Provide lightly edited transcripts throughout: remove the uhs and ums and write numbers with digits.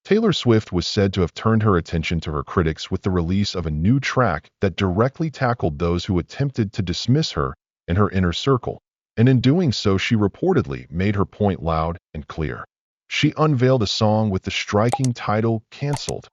Taylor Swift was said to have turned her attention to her critics with the release of a new track that directly tackled those who attempted to dismiss her and her inner circle, and in doing so she reportedly made her point loud and clear. She unveiled a song with the striking title, Cancelled.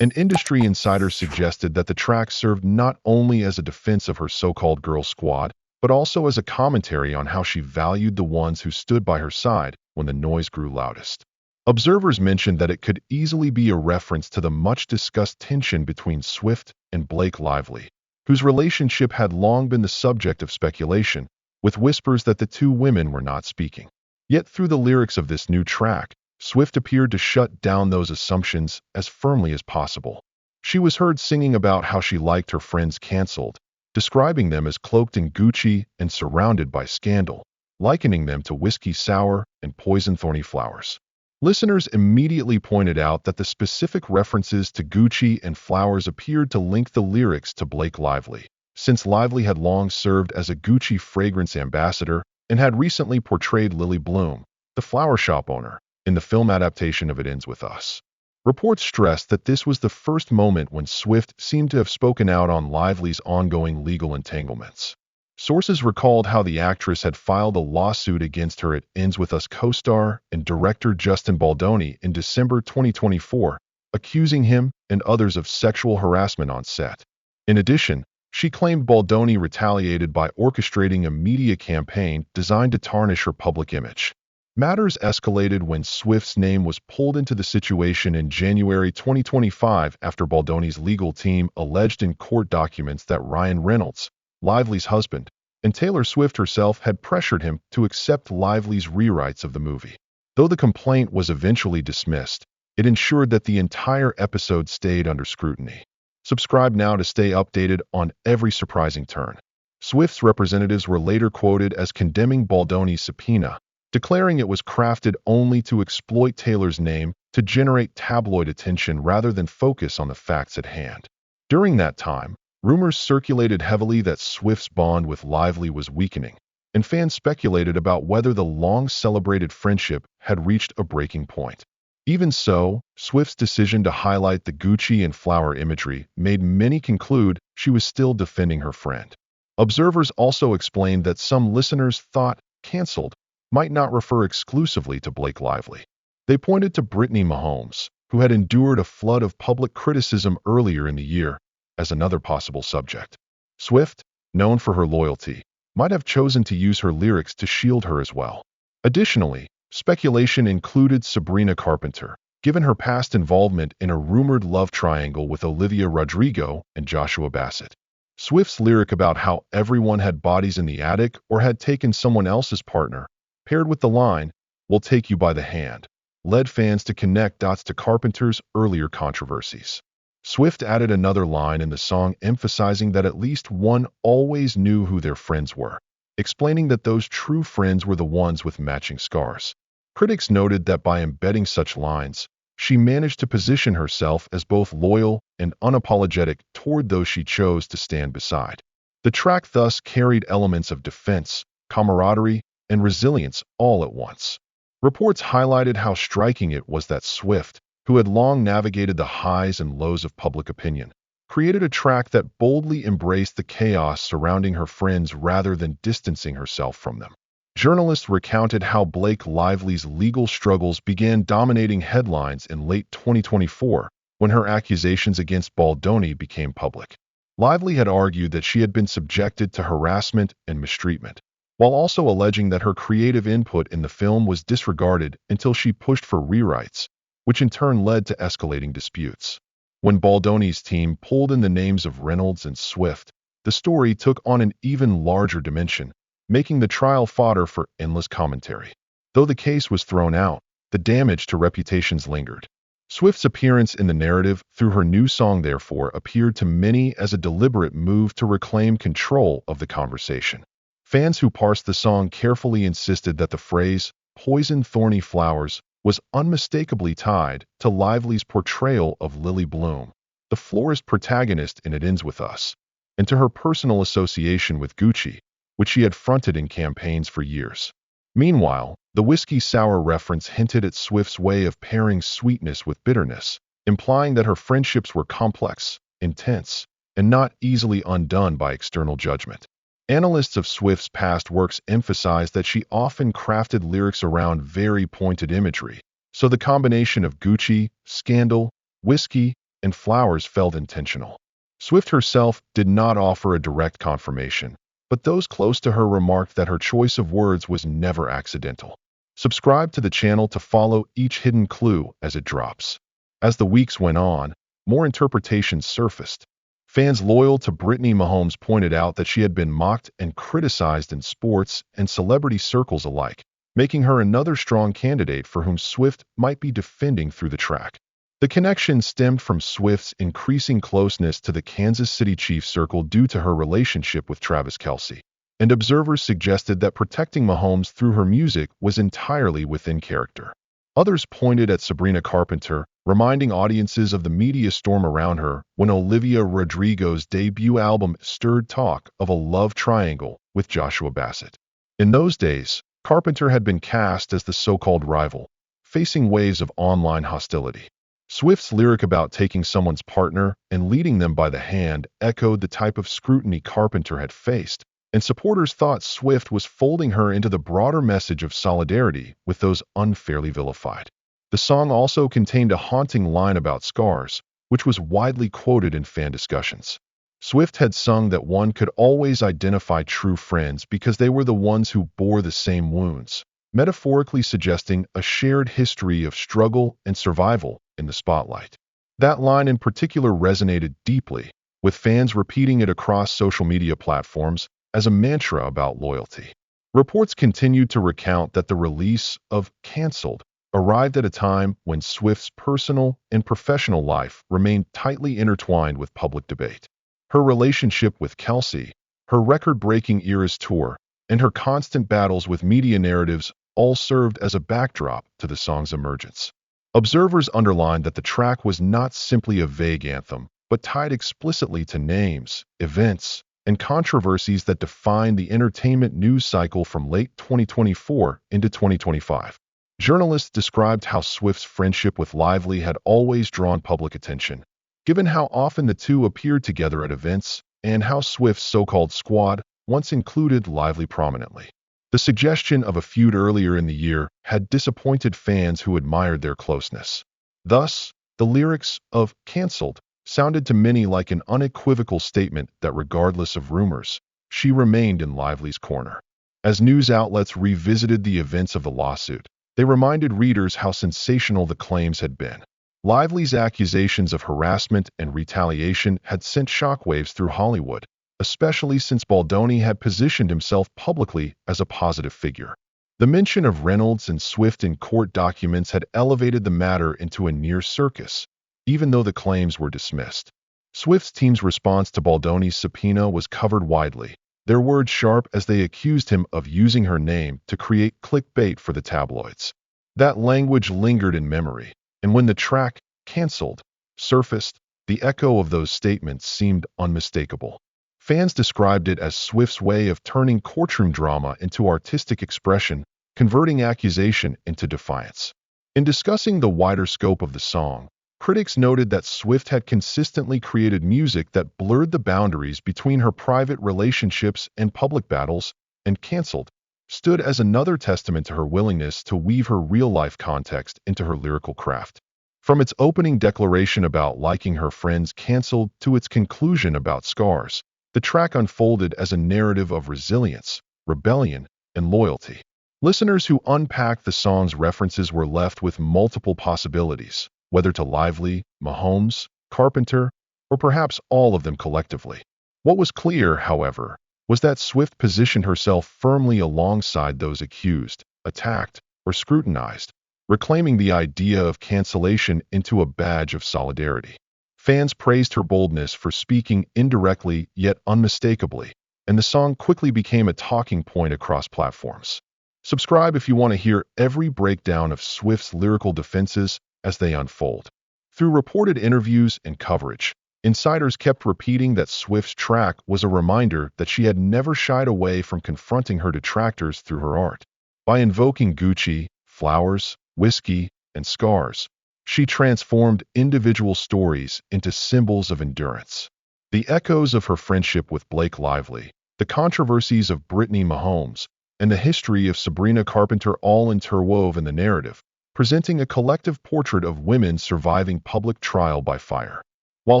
An industry insider suggested that the track served not only as a defense of her so-called girl squad, but also as a commentary on how she valued the ones who stood by her side when the noise grew loudest. Observers mentioned that it could easily be a reference to the much-discussed tension between Swift and Blake Lively, whose relationship had long been the subject of speculation, with whispers that the two women were not speaking. Yet through the lyrics of this new track, Swift appeared to shut down those assumptions as firmly as possible. She was heard singing about how she liked her friends canceled, describing them as cloaked in Gucci and surrounded by scandal, likening them to whiskey sour and poison thorny flowers. Listeners immediately pointed out that the specific references to Gucci and flowers appeared to link the lyrics to Blake Lively, since Lively had long served as a Gucci fragrance ambassador and had recently portrayed Lily Bloom, the flower shop owner, in the film adaptation of It Ends With Us. Reports stressed that this was the first moment when Swift seemed to have spoken out on Lively's ongoing legal entanglements. Sources recalled how the actress had filed a lawsuit against her It Ends With Us co-star and director Justin Baldoni in December 2024, accusing him and others of sexual harassment on set. In addition, she claimed Baldoni retaliated by orchestrating a media campaign designed to tarnish her public image. Matters escalated when Swift's name was pulled into the situation in January 2025 after Baldoni's legal team alleged in court documents that Ryan Reynolds, Lively's husband, and Taylor Swift herself had pressured him to accept Lively's rewrites of the movie. Though the complaint was eventually dismissed, it ensured that the entire episode stayed under scrutiny. Subscribe now to stay updated on every surprising turn. Swift's representatives were later quoted as condemning Baldoni's subpoena, declaring it was crafted only to exploit Taylor's name to generate tabloid attention rather than focus on the facts at hand. During that time, rumors circulated heavily that Swift's bond with Lively was weakening, and fans speculated about whether the long-celebrated friendship had reached a breaking point. Even so, Swift's decision to highlight the Gucci and flower imagery made many conclude she was still defending her friend. Observers also explained that some listeners thought "cancelled" might not refer exclusively to Blake Lively. They pointed to Brittany Mahomes, who had endured a flood of public criticism earlier in the year, as another possible subject. Swift, known for her loyalty, might have chosen to use her lyrics to shield her as well. Additionally, speculation included Sabrina Carpenter, given her past involvement in a rumored love triangle with Olivia Rodrigo and Joshua Bassett. Swift's lyric about how everyone had bodies in the attic or had taken someone else's partner, paired with the line, "We'll take you by the hand," led fans to connect dots to Carpenter's earlier controversies. Swift added another line in the song emphasizing that at least one always knew who their friends were, explaining that those true friends were the ones with matching scars. Critics noted that by embedding such lines, she managed to position herself as both loyal and unapologetic toward those she chose to stand beside. The track thus carried elements of defense, camaraderie, and resilience all at once. Reports highlighted how striking it was that Swift, who had long navigated the highs and lows of public opinion, created a track that boldly embraced the chaos surrounding her friends rather than distancing herself from them. Journalists recounted how Blake Lively's legal struggles began dominating headlines in late 2024 when her accusations against Baldoni became public. Lively had argued that she had been subjected to harassment and mistreatment, while also alleging that her creative input in the film was disregarded until she pushed for rewrites, which in turn led to escalating disputes. When Baldoni's team pulled in the names of Reynolds and Swift, the story took on an even larger dimension, making the trial fodder for endless commentary. Though the case was thrown out, the damage to reputations lingered. Swift's appearance in the narrative through her new song therefore appeared to many as a deliberate move to reclaim control of the conversation. Fans who parsed the song carefully insisted that the phrase, "poison thorny flowers," was unmistakably tied to Lively's portrayal of Lily Bloom, the florist protagonist in It Ends With Us, and to her personal association with Gucci, which she had fronted in campaigns for years. Meanwhile, The whiskey sour reference hinted at Swift's way of pairing sweetness with bitterness, implying that her friendships were complex, intense, and not easily undone by external judgment. Analysts of Swift's past works emphasize that she often crafted lyrics around very pointed imagery, so the combination of Gucci, scandal, whiskey, and flowers felt intentional. Swift herself did not offer a direct confirmation, but those close to her remarked that her choice of words was never accidental. Subscribe to the channel to follow each hidden clue as it drops. As the weeks went on, more interpretations surfaced. Fans loyal to Brittany Mahomes pointed out that she had been mocked and criticized in sports and celebrity circles alike, making her another strong candidate for whom Swift might be defending through the track. The connection stemmed from Swift's increasing closeness to the Kansas City Chiefs circle due to her relationship with Travis Kelce, and observers suggested that protecting Mahomes through her music was entirely within character. Others pointed at Sabrina Carpenter, reminding audiences of the media storm around her when Olivia Rodrigo's debut album stirred talk of a love triangle with Joshua Bassett. In those days, Carpenter had been cast as the so-called rival, facing waves of online hostility. Swift's lyric about taking someone's partner and leading them by the hand echoed the type of scrutiny Carpenter had faced, and supporters thought Swift was folding her into the broader message of solidarity with those unfairly vilified. The song also contained a haunting line about scars, which was widely quoted in fan discussions. Swift had sung that one could always identify true friends because they were the ones who bore the same wounds, metaphorically suggesting a shared history of struggle and survival in the spotlight. That line in particular resonated deeply, with fans repeating it across social media platforms as a mantra about loyalty. Reports continued to recount that the release of Cancelled arrived at a time when Swift's personal and professional life remained tightly intertwined with public debate. Her relationship with Kelce, her record-breaking Eras tour, and her constant battles with media narratives all served as a backdrop to the song's emergence. Observers underlined that the track was not simply a vague anthem, but tied explicitly to names, events, and controversies that defined the entertainment news cycle from late 2024 into 2025. Journalists described how Swift's friendship with Lively had always drawn public attention, given how often the two appeared together at events and how Swift's so-called squad once included Lively prominently. The suggestion of a feud earlier in the year had disappointed fans who admired their closeness. Thus, the lyrics of Cancelled sounded to many like an unequivocal statement that regardless of rumors, she remained in Lively's corner. As news outlets revisited the events of the lawsuit, they reminded readers how sensational the claims had been. Lively's accusations of harassment and retaliation had sent shockwaves through Hollywood, especially since Baldoni had positioned himself publicly as a positive figure. The mention of Reynolds and Swift in court documents had elevated the matter into a near circus, even though the claims were dismissed. Swift's team's response to Baldoni's subpoena was covered widely, their words sharp as they accused him of using her name to create clickbait for the tabloids. That language lingered in memory, and when the track, Cancelled, surfaced, the echo of those statements seemed unmistakable. Fans described it as Swift's way of turning courtroom drama into artistic expression, converting accusation into defiance. In discussing the wider scope of the song, critics noted that Swift had consistently created music that blurred the boundaries between her private relationships and public battles, and Cancelled stood as another testament to her willingness to weave her real-life context into her lyrical craft. From its opening declaration about liking her friends Cancelled to its conclusion about scars, the track unfolded as a narrative of resilience, rebellion, and loyalty. Listeners who unpacked the song's references were left with multiple possibilities, whether to Lively, Mahomes, Carpenter, or perhaps all of them collectively. What was clear, however, was that Swift positioned herself firmly alongside those accused, attacked, or scrutinized, reclaiming the idea of cancellation into a badge of solidarity. Fans praised her boldness for speaking indirectly yet unmistakably, and the song quickly became a talking point across platforms. Subscribe if you want to hear every breakdown of Swift's lyrical defenses as they unfold. Through reported interviews and coverage, insiders kept repeating that Swift's track was a reminder that she had never shied away from confronting her detractors through her art. By invoking Gucci, flowers, whiskey, and scars, she transformed individual stories into symbols of endurance. The echoes of her friendship with Blake Lively, the controversies of Brittany Mahomes, and the history of Sabrina Carpenter all interwove in the narrative, presenting a collective portrait of women surviving public trial by fire. While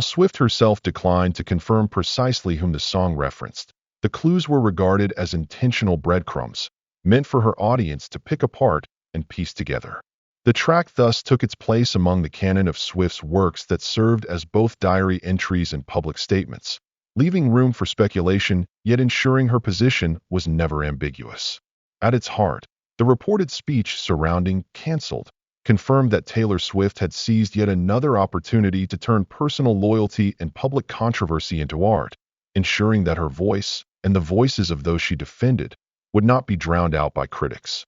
Swift herself declined to confirm precisely whom the song referenced, the clues were regarded as intentional breadcrumbs, meant for her audience to pick apart and piece together. The track thus took its place among the canon of Swift's works that served as both diary entries and public statements, leaving room for speculation, yet ensuring her position was never ambiguous. At its heart, the reported speech surrounding "Cancelled" confirmed that Taylor Swift had seized yet another opportunity to turn personal loyalty and public controversy into art, ensuring that her voice, and the voices of those she defended, would not be drowned out by critics.